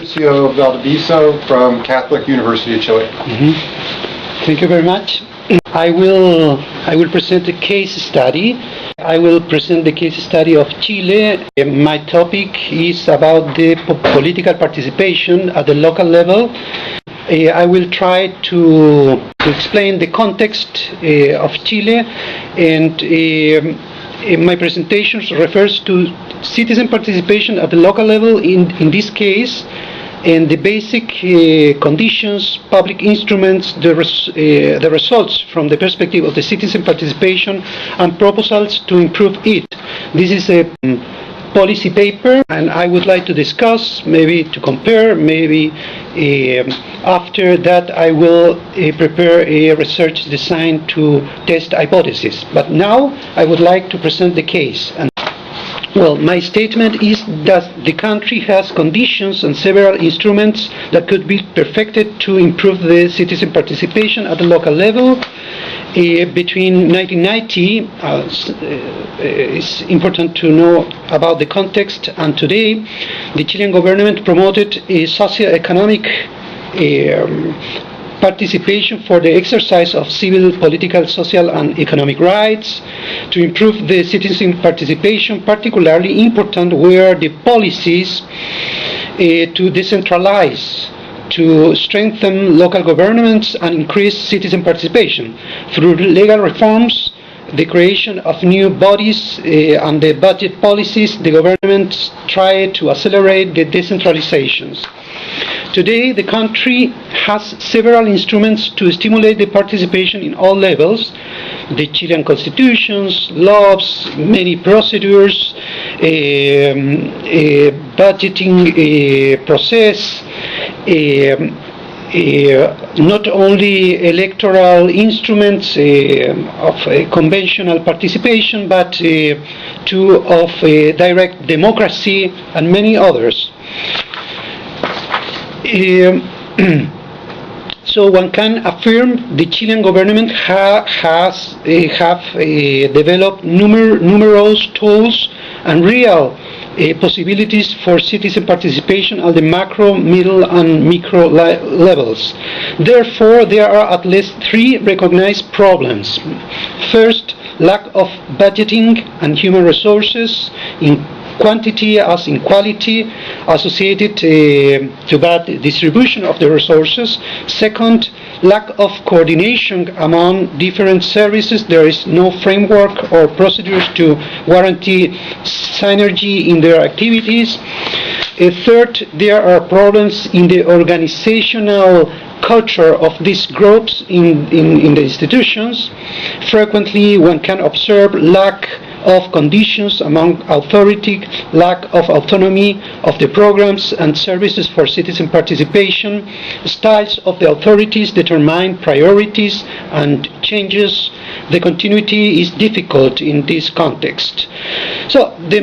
Lucio Valdiviso from Catholic University of Chile. Thank you very much. I will present a case study. I will present the case study of Chile. My topic is about the political participation at the local level. I will try to explain the context of Chile, and my presentation refers to citizen participation at the local level in this case, and the basic conditions, public instruments, the results from the perspective of the citizen participation, and proposals to improve it. This is a policy paper, and I would like to discuss, maybe to compare, maybe after that I will prepare a research design to test hypotheses. But now I would like to present the case. Well, my statement is that the country has conditions and several instruments that could be perfected to improve the citizen participation at the local level. Between 1990, it's important to know about the context, and today the Chilean government promoted a socio-economic participation for the exercise of civil, political, social, and economic rights. To improve the citizen participation, particularly important were the policies to decentralize, to strengthen local governments and increase citizen participation. Through legal reforms, the creation of new bodies and the budget policies, the government tried to accelerate the decentralizations. Today, the country has several instruments to stimulate the participation in all levels: the Chilean constitutions, laws, many procedures, budgeting process, not only electoral instruments of conventional participation, but too of direct democracy and many others. So one can affirm the Chilean government has developed numerous tools and real possibilities for citizen participation at the macro, middle, and micro levels. Therefore, there are at least three recognized problems. First, lack of budgeting and human resources in quantity as in quality, associated to bad distribution of the resources. Second, lack of coordination among different services. There is no framework or procedures to guarantee synergy in their activities. Third, there are problems in the organizational culture of these groups in the institutions. Frequently, one can observe lack of conditions among authority, lack of autonomy of the programs and services for citizen participation. Styles of the authorities determine priorities and changes. The continuity is difficult in this context. So the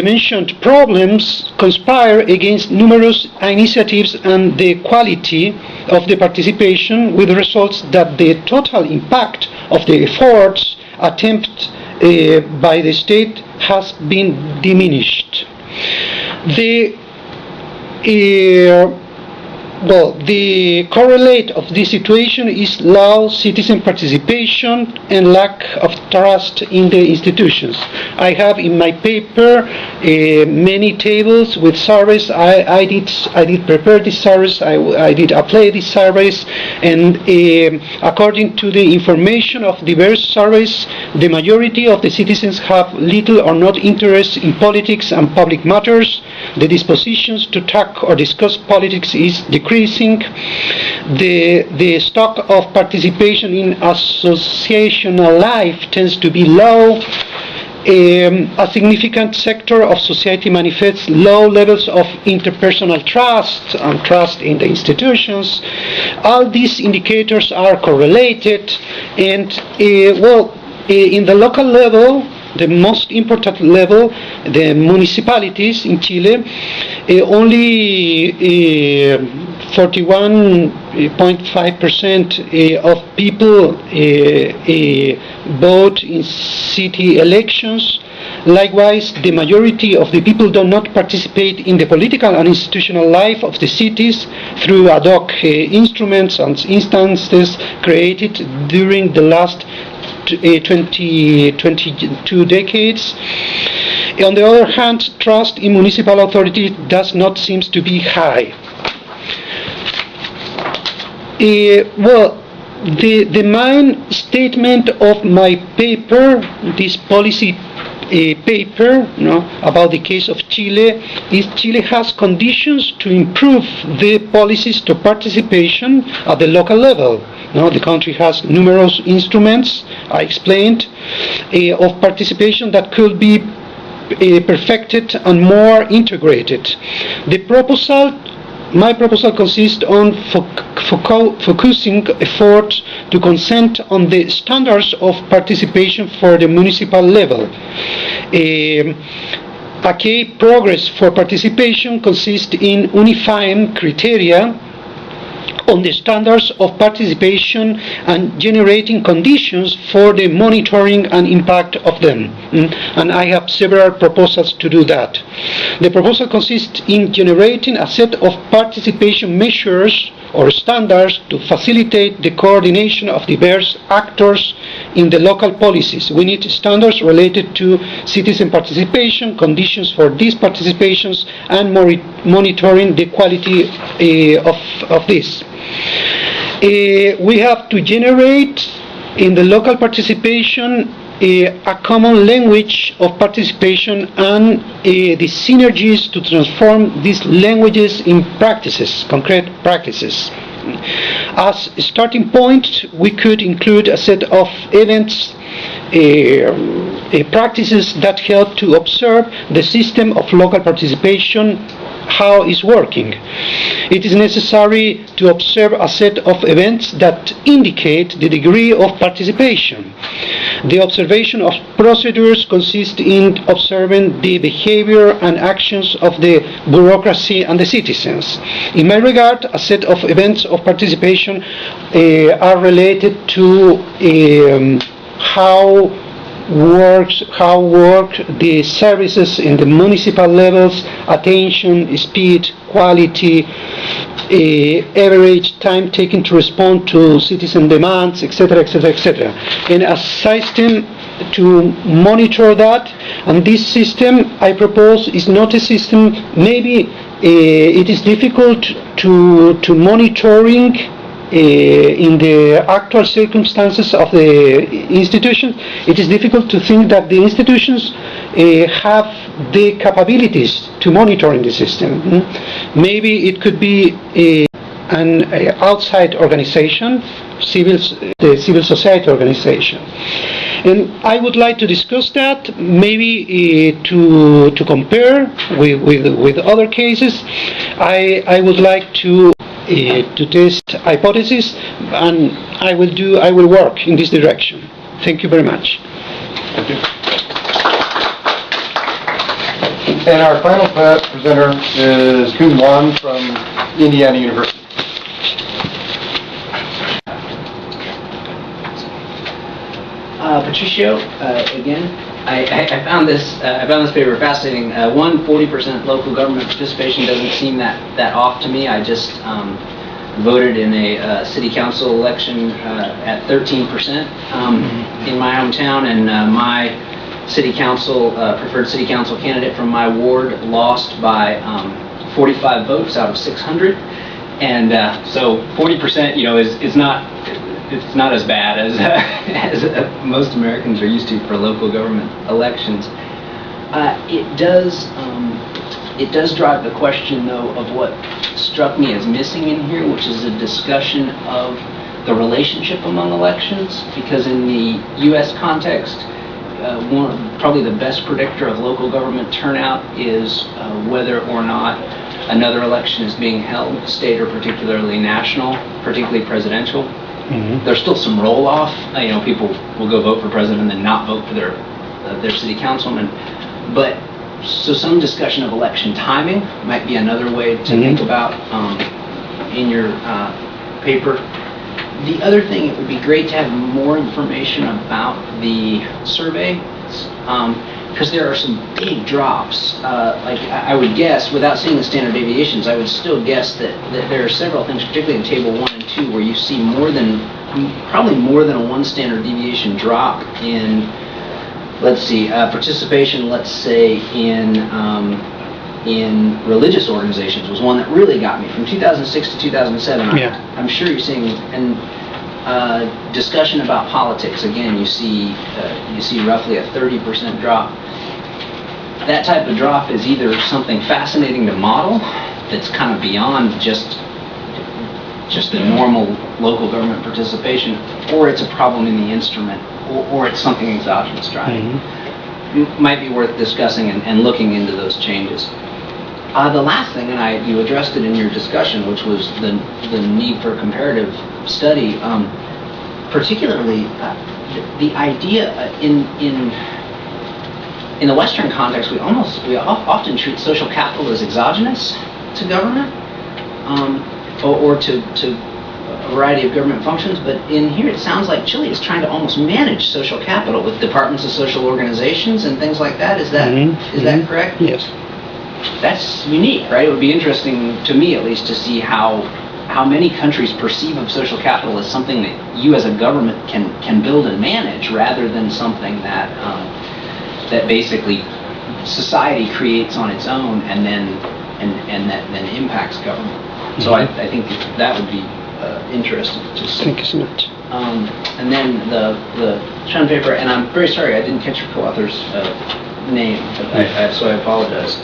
mentioned problems conspire against numerous initiatives and the quality of the participation, with results that the total impact of the efforts attempted by the state has been diminished. The correlate of this situation is low citizen participation and lack of trust in the institutions. I have in my paper many tables with surveys. I did prepare these surveys. I did apply these surveys, and according to the information of diverse surveys, the majority of the citizens have little or not interest in politics and public matters. The dispositions to talk or discuss politics is decreasing. The stock of participation in associational life tends to be low. A significant sector of society manifests low levels of interpersonal trust and trust in the institutions. All these indicators are correlated, and in the local level, the most important level, the municipalities in Chile, only 41.5% of people vote in city elections. Likewise, the majority of the people do not participate in the political and institutional life of the cities through ad hoc instruments and instances created during the last 22 decades. On the other hand, trust in municipal authority does not seem to be high. The main statement of my paper, this policy paper about the case of Chile, is Chile has conditions to improve the policies to participation at the local level. The country has numerous instruments, I explained, of participation that could be perfected and more integrated. My proposal consists on focusing efforts to consent on the standards of participation for the municipal level. A key progress for participation consists in unifying criteria on the standards of participation and generating conditions for the monitoring and impact of them. And I have several proposals to do that. The proposal consists in generating a set of participation measures or standards to facilitate the coordination of diverse actors in the local policies. We need standards related to citizen participation, conditions for these participations, and monitoring the quality of this. We have to generate in the local participation a common language of participation and the synergies to transform these languages in practices, concrete practices. As a starting point, we could include a set of events, practices that help to observe the system of local participation, how it's working. It is necessary to observe a set of events that indicate the degree of participation. The observation of procedures consists in observing the behavior and actions of the bureaucracy and the citizens. In my regard, a set of events of participation are related to how work the services in the municipal levels, attention, speed, quality, average time taken to respond to citizen demands, etc., etc., etc. And a system to monitor that. And this system I propose is not a system, maybe it is difficult to monitoring in the actual circumstances of the institutions. It is difficult to think that the institutions have the capabilities to monitor in the system. Maybe it could be an outside organization, the civil society organization. And I would like to discuss that, maybe to compare with other cases. I would like to test hypotheses, and I will work in this direction. Thank you very much. Thank you. And our final presenter is Kun Wan from Indiana University. Patricio, again, I found this paper fascinating. 40% local government participation doesn't seem that off to me. I just voted in a city council election at 13% in my hometown, and my city council preferred city council candidate from my ward lost by 45 votes out of 600, and so 40%, is not. It's not as bad as most Americans are used to for local government elections. It does drive the question, though, of what struck me as missing in here, which is a discussion of the relationship among elections. Because in the U.S. context, probably the best predictor of local government turnout is whether or not another election is being held, state or particularly national, particularly presidential. Mm-hmm. There's still some roll-off. People will go vote for president and then not vote for their city councilman. But so some discussion of election timing might be another way to think about in your paper. The other thing, it would be great to have more information about the survey, because there are some big drops. Like I would guess, without seeing the standard deviations, I would still guess that there are several things, particularly in Table 1 and 2, where you see probably more than a 1 standard deviation drop in, let's see, participation, let's say, in religious organizations was one that really got me. From 2006 to 2007, Yeah. I'm sure you're seeing, and discussion about politics, again, you see roughly a 30% drop. That type of drop is either something fascinating to model that's kind of beyond just the normal local government participation, or it's a problem in the instrument, or it's something exogenous driving. Might be worth discussing and looking into those changes. The last thing, and you addressed it in your discussion, which was the need for comparative study, particularly the idea in the Western context, we often treat social capital as exogenous to government, or to a variety of government functions. But in here, it sounds like Chile is trying to almost manage social capital with departments of social organizations and things like that. Is that correct? Yes. That's unique, right? It would be interesting to me, at least, to see how many countries perceive of social capital as something that you as a government can build and manage, rather than something that that basically society creates on its own and that then impacts government. So I think that would be interesting to see. Thank you so much. And then the Sean paper, and I'm very sorry I didn't catch your co-author's name, but so I apologize.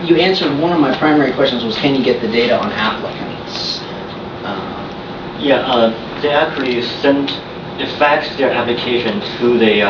You answered one of my primary questions, was can you get the data on applicants? They actually send, they fax their application to the